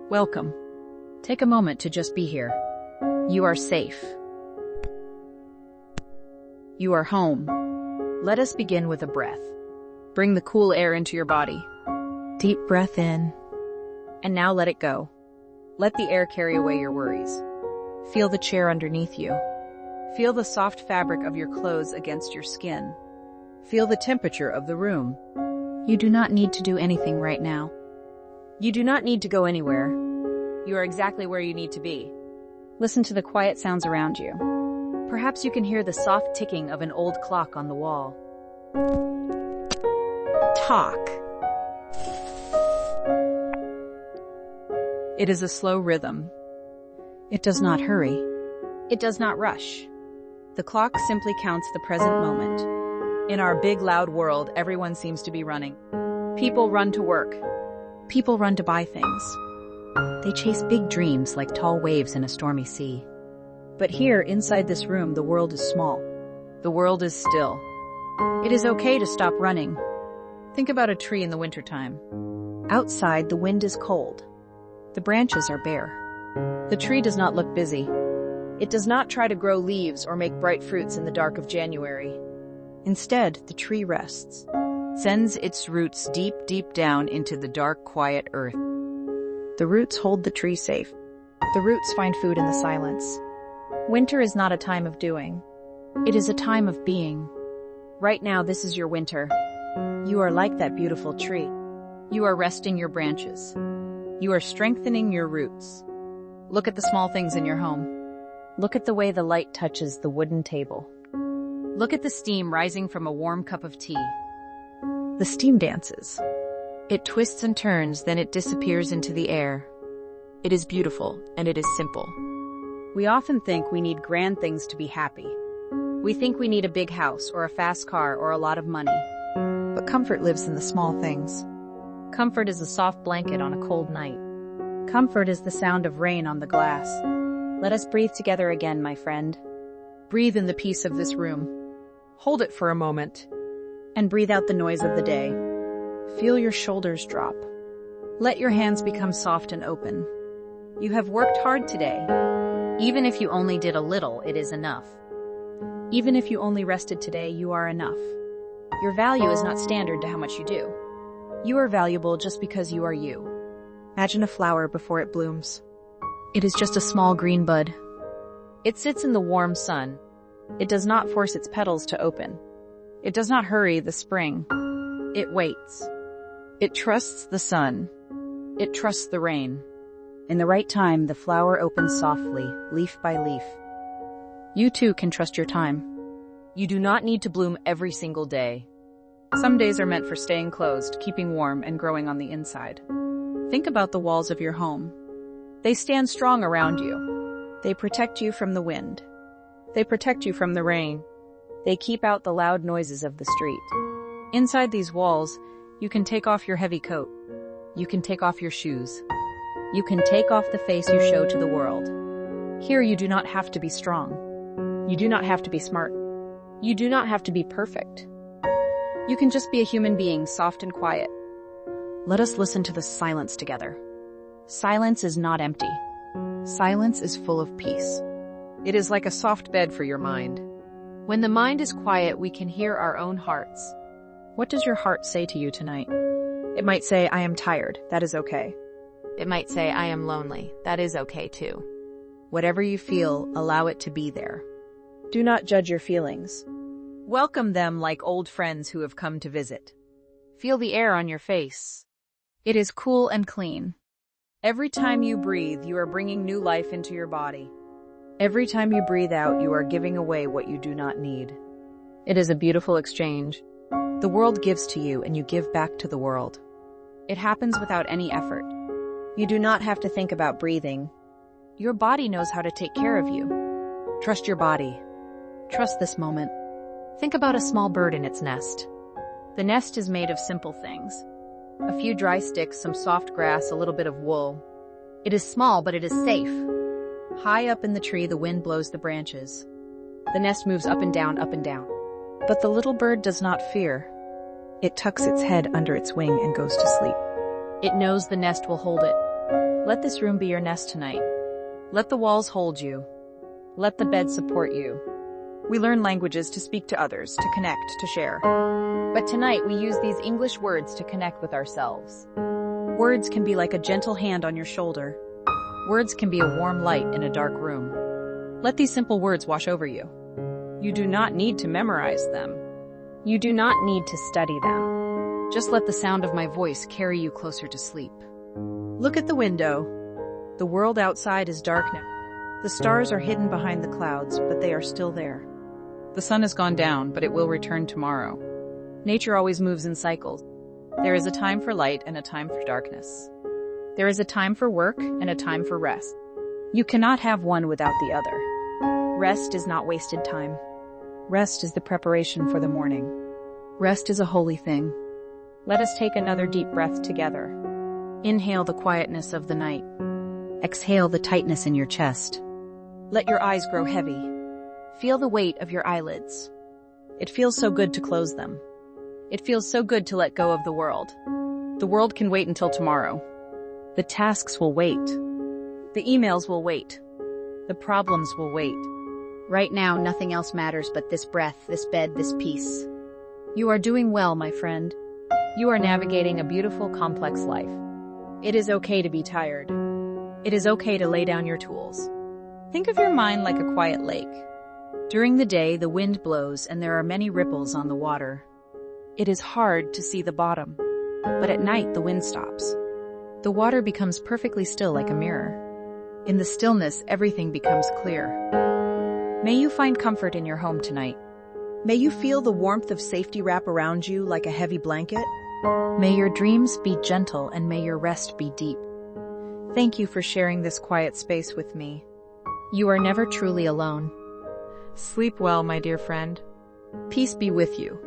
Welcome. Take a moment to just be here. You are safe. You are home. Let us begin with a breath. Bring the cool air into your body. Deep breath in. And now let it go. Let the air carry away your worries. Feel the chair underneath you. Feel the soft fabric of your clothes against your skin. Feel the temperature of the room. You do not need to do anything right now. You do not need to go anywhere. You are exactly where you need to be. Listen to the quiet sounds around you. Perhaps you can hear the soft ticking of an old clock on the wall. Talk. It is a slow rhythm. It does not hurry. It does not rush. The clock simply counts the present moment. In our big, loud world, everyone seems to be running. People run to work. People run to buy things. They chase big dreams like tall waves in a stormy sea. But here, inside this room, the world is small. The world is still. It is okay to stop running. Think about a tree in the wintertime. Outside, the wind is cold. The branches are bare. The tree does not look busy. It does not try to grow leaves or make bright fruits in the dark of January. Instead, the tree rests, sends its roots deep, deep down into the dark, quiet earth. The roots hold the tree safe. The roots find food in the silence. Winter is not a time of doing. It is a time of being. Right now, this is your winter. You are like that beautiful tree. You are resting your branches. You are strengthening your roots. Look at the small things in your home. Look at the way the light touches the wooden table. Look at the steam rising from a warm cup of tea. The steam dances. It twists and turns, then it disappears into the air. It is beautiful, and it is simple. We often think we need grand things to be happy. We think we need a big house, or a fast car, or a lot of money. But comfort lives in the small things. Comfort is a soft blanket on a cold night. Comfort is the sound of rain on the glass. Let us breathe together again, my friend. Breathe in the peace of this room. Hold it for a moment. And breathe out the noise of the day. Feel your shoulders drop. Let your hands become soft and open. You have worked hard today. Even if you only did a little, it is enough. Even if you only rested today, you are enough. Your value is not standard to how much you do. You are valuable just because you are you. Imagine a flower before it blooms. It is just a small green bud. It sits in the warm sun. It does not force its petals to open. It does not hurry the spring. It waits. It trusts the sun. It trusts the rain. In the right time, the flower opens softly, leaf by leaf. You too can trust your time. You do not need to bloom every single day. Some days are meant for staying closed, keeping warm, and growing on the inside. Think about the walls of your home. They stand strong around you. They protect you from the wind. They protect you from the rain. They keep out the loud noises of the street. Inside these walls, you can take off your heavy coat. You can take off your shoes. You can take off the face you show to the world. Here you do not have to be strong. You do not have to be smart. You do not have to be perfect. You can just be a human being, soft and quiet. Let us listen to the silence together. Silence is not empty. Silence is full of peace. It is like a soft bed for your mind. When the mind is quiet, we can hear our own hearts. What does your heart say to you tonight? It might say, I am tired. That is okay. It might say, I am lonely. That is okay too. Whatever you feel, allow it to be there. Do not judge your feelings. Welcome them like old friends who have come to visit. Feel the air on your face. It is cool and clean. Every time you breathe, you are bringing new life into your body. Every time you breathe out, you are giving away what you do not need. It is a beautiful exchange. The world gives to you and you give back to the world. It happens without any effort. You do not have to think about breathing. Your body knows how to take care of you. Trust your body. Trust this moment. Think about a small bird in its nest. The nest is made of simple things. A few dry sticks, some soft grass, a little bit of wool. It is small, but it is safe. High up in the tree, the wind blows the branches. The nest moves up and down, up and down. But the little bird does not fear. It tucks its head under its wing and goes to sleep. It knows the nest will hold it. Let this room be your nest tonight. Let the walls hold you. Let the bed support you. We learn languages to speak to others, to connect, to share. But tonight we use these English words to connect with ourselves. Words can be like a gentle hand on your shoulder. Words can be a warm light in a dark room. Let these simple words wash over you. You do not need to memorize them. You do not need to study them. Just let the sound of my voice carry you closer to sleep. Look at the window. The world outside is dark now. The stars are hidden behind the clouds, but they are still there. The sun has gone down, but it will return tomorrow. Nature always moves in cycles. There is a time for light and a time for darkness. There is a time for work and a time for rest. You cannot have one without the other. Rest is not wasted time. Rest is the preparation for the morning. Rest is a holy thing. Let us take another deep breath together. Inhale the quietness of the night. Exhale the tightness in your chest. Let your eyes grow heavy. Feel the weight of your eyelids. It feels so good to close them. It feels so good to let go of the world. The world can wait until tomorrow. The tasks will wait. The emails will wait. The problems will wait. Right now, nothing else matters but this breath, this bed, this peace. You are doing well, my friend. You are navigating a beautiful, complex life. It is okay to be tired. It is okay to lay down your tools. Think of your mind like a quiet lake. During the day, the wind blows and there are many ripples on the water. It is hard to see the bottom, but at night the wind stops. The water becomes perfectly still like a mirror. In the stillness, everything becomes clear. May you find comfort in your home tonight. May you feel the warmth of safety wrap around you like a heavy blanket. May your dreams be gentle and may your rest be deep. Thank you for sharing this quiet space with me. You are never truly alone. Sleep well, my dear friend. Peace be with you.